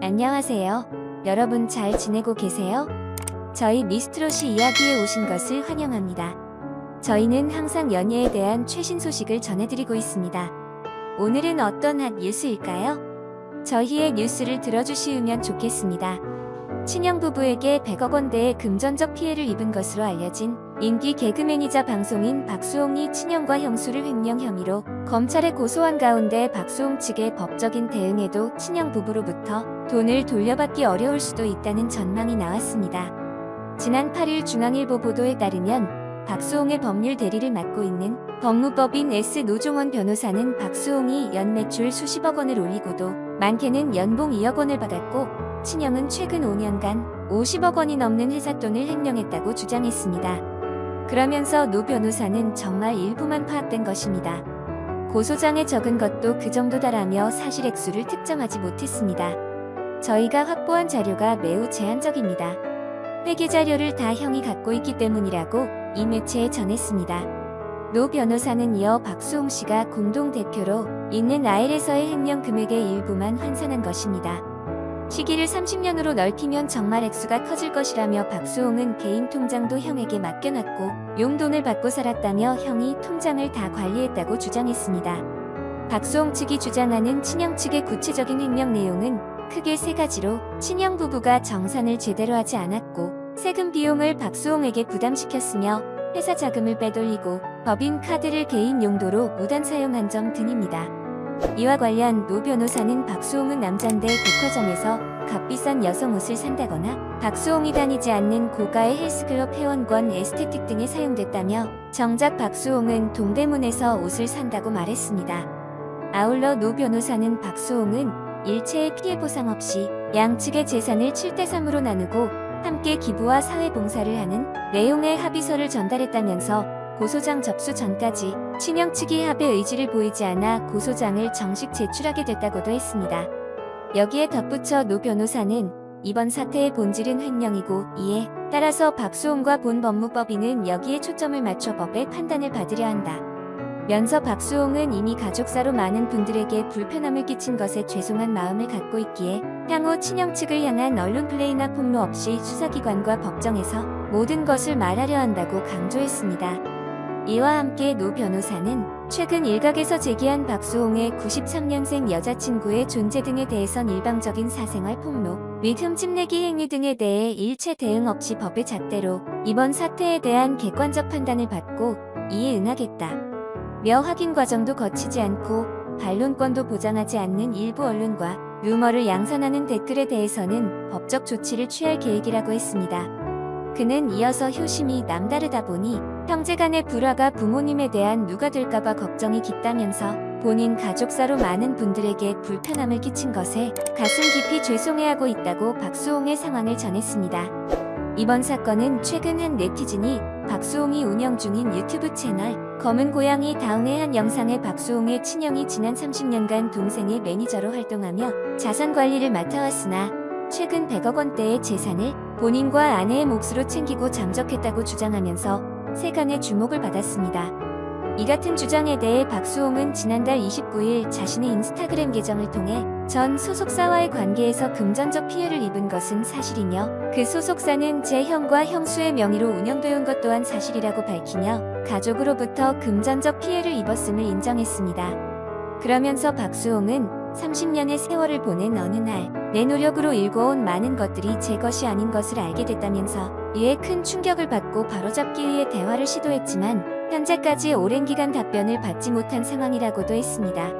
안녕하세요. 여러분 잘 지내고 계세요? 저희 미스트롯이 이야기에 오신 것을 환영합니다. 저희는 항상 연예에 대한 최신 소식을 전해드리고 있습니다. 오늘은 어떤 핫 뉴스일까요? 저희의 뉴스를 들어주시면 좋겠습니다. 친형 부부에게 100억 원대의 금전적 피해를 입은 것으로 알려진 인기 개그맨이자 방송인 박수홍이 친형과 형수를 횡령 혐의로 검찰에 고소한 가운데 박수홍 측의 법적인 대응에도 친형 부부로부터 돈을 돌려받기 어려울 수도 있다는 전망이 나왔습니다. 지난 8일 중앙일보 보도에 따르면 박수홍의 법률 대리를 맡고 있는 법무법인 S 노종원 변호사는 박수홍이 연 매출 수십억 원을 올리고도 많게는 연봉 2억 원을 받았고 친형은 최근 5년간 50억 원이 넘는 회사 돈을 횡령했다고 주장했습니다. 그러면서 노 변호사는 정말 일부만 파악된 것입니다. 고소장에 적은 것도 그 정도다라며 사실 액수를 특정하지 못했습니다. 저희가 확보한 자료가 매우 제한적입니다. 회계 자료를 다 형이 갖고 있기 때문이라고 이 매체에 전했습니다. 노 변호사는 이어 박수홍 씨가 공동대표로 있는 아일에서의 횡령 금액의 일부만 환산한 것입니다. 시기를 30년으로 넓히면 정말 액수가 커질 것이라며 박수홍은 개인 통장도 형에게 맡겨놨고 용돈을 받고 살았다며 형이 통장을 다 관리했다고 주장했습니다. 박수홍 측이 주장하는 친형 측의 구체적인 횡령 내용은 크게 세 가지로 친형 부부가 정산을 제대로 하지 않았고 세금 비용을 박수홍에게 부담시켰으며 회사 자금을 빼돌리고 법인 카드를 개인 용도로 무단 사용한 점 등입니다. 이와 관련 노 변호사는 박수홍은 남잔데 백화점에서 값비싼 여성 옷을 산다거나 박수홍이 다니지 않는 고가의 헬스클럽 회원권 에스테틱 등에 사용됐다며 정작 박수홍은 동대문에서 옷을 산다고 말했습니다. 아울러 노 변호사는 박수홍은 일체의 피해 보상 없이 양측의 재산을 7대3으로 나누고 함께 기부와 사회봉사를 하는 내용의 합의서를 전달했다면서 고소장 접수 전까지 친형 측이 합의 의지를 보이지 않아 고소장을 정식 제출하게 됐다고도 했습니다. 여기에 덧붙여 노 변호사는 이번 사태의 본질은 횡령이고 이에 따라서 박수홍과 본 법무법인은 여기에 초점을 맞춰 법의 판단을 받으려 한다. 면서 박수홍은 이미 가족사로 많은 분들에게 불편함을 끼친 것에 죄송한 마음을 갖고 있기에 향후 친형 측을 향한 언론 플레이나 폭로 없이 수사기관과 법정에서 모든 것을 말하려 한다고 강조했습니다. 이와 함께 노 변호사는 최근 일각에서 제기한 박수홍의 93년생 여자친구의 존재 등에 대해선 일방적인 사생활 폭로 및 흠집내기 행위 등에 대해 일체 대응 없이 법의 잣대로 이번 사태에 대한 객관적 판단을 받고 이에 응하겠다. 며 확인 과정도 거치지 않고 반론권도 보장하지 않는 일부 언론과 루머를 양산하는 댓글에 대해서는 법적 조치를 취할 계획이라고 했습니다. 그는 이어서 효심이 남다르다 보니 형제간의 불화가 부모님에 대한 누가 될까봐 걱정이 깊다면서 본인 가족사로 많은 분들에게 불편함을 끼친 것에 가슴 깊이 죄송해하고 있다고 박수홍의 상황을 전했습니다. 이번 사건은 최근 한 네티즌이 박수홍이 운영 중인 유튜브 채널 검은 고양이 다운의 한 영상에 박수홍의 친형이 지난 30년간 동생의 매니저로 활동하며 자산 관리를 맡아왔으나 최근 100억 원대의 재산을 본인과 아내의 몫으로 챙기고 잠적했다고 주장하면서 세간의 주목을 받았습니다. 이 같은 주장에 대해 박수홍은 지난달 29일 자신의 인스타그램 계정을 통해 전 소속사와의 관계에서 금전적 피해를 입은 것은 사실이며 그 소속사는 제 형과 형수의 명의로 운영되어 온 것 또한 사실이라고 밝히며 가족으로부터 금전적 피해를 입었음을 인정했습니다. 그러면서 박수홍은 30년의 세월을 보낸 어느 날 내 노력으로 일궈온 많은 것들이 제 것이 아닌 것을 알게 됐다면서 이에 큰 충격을 받고 바로잡기 위해 대화를 시도했지만 현재까지 오랜 기간 답변을 받지 못한 상황이라고도 했습니다.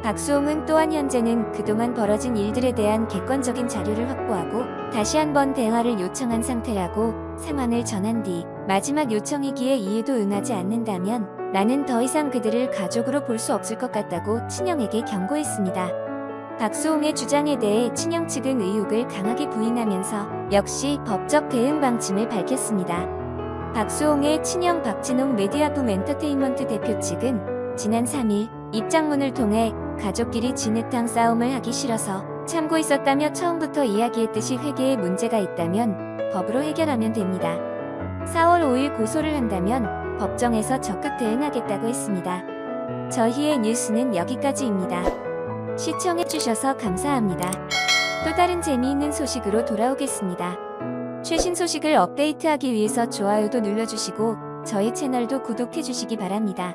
박수홍은 또한 현재는 그동안 벌어진 일들에 대한 객관적인 자료를 확보하고 다시 한번 대화를 요청한 상태라고 상황을 전한 뒤 마지막 요청이기에 이에도 응하지 않는다면 나는 더 이상 그들을 가족으로 볼 수 없을 것 같다고 친형에게 경고했습니다. 박수홍의 주장에 대해 친형 측은 의혹을 강하게 부인하면서 역시 법적 대응 방침을 밝혔습니다. 박수홍의 친형 박진홍 메디아붐 엔터테인먼트 대표 측은 지난 3일 입장문을 통해 가족끼리 진흙탕 싸움을 하기 싫어서 참고 있었다며 처음부터 이야기했듯이 회계에 문제가 있다면 법으로 해결하면 됩니다. 4월 5일 고소를 한다면 법정에서 적극 대응하겠다고 했습니다. 저희의 뉴스는 여기까지입니다. 시청해주셔서 감사합니다. 또 다른 재미있는 소식으로 돌아오겠습니다. 최신 소식을 업데이트하기 위해서 좋아요도 눌러주시고 저희 채널도 구독해주시기 바랍니다.